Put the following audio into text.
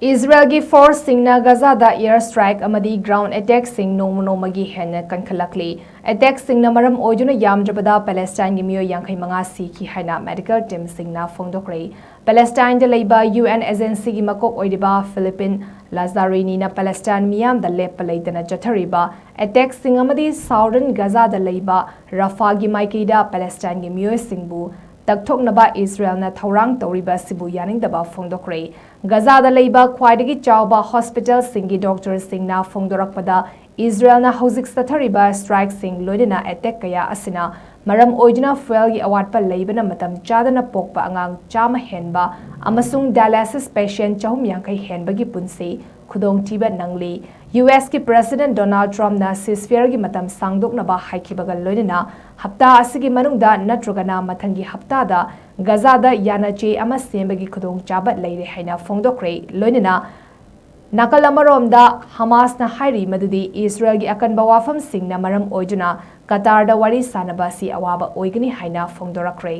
Israel gi force Singna GAZA da airstrike amadi ground attack sing nongmagi HENNA KHANKHATLAKLI attack singna maram OIDUNA Yamdrabada Palastine gi Mioi 55 Sikhi Haina medical team Singna Fongdokhre Palestine de leiba UN agency gi makok oidiba Philippine Lazarini na Palestine miyam da lepa leidana jathariba attack sing amadi southern Gaza da leiba Rafah gi maikida Palestine gi Mioi singbu Takthoknaba Israel na Thaurang Toriba Sibu Yaningdaba Fongdokhre Gaza da leiba khwaidagi chawba hospital singi doctor Singna Fongdorakpada Israel na hozik stathariba strike sing loidina attack kaya asina maram oiduna fuel gi awatpa leibana matam chadana pokpa angang chama henba amasung dialysis patient chahum yankai henbagi punsi khudong tiba nangli US ki President Donald Trump na ceasefire gi matam sangdoknaba haikibaga loidina hapta asigi manungda natrugana mathangi hapta da Gaza da yanache ama sembagi khudong chaba leire haina Fongdokhre loidina nakal amarom da Hamas na hairi madudi Israel gi akanba wafam singna maram oiduna Qatar da wari sanaba si awaba oigani haina Fongdorakre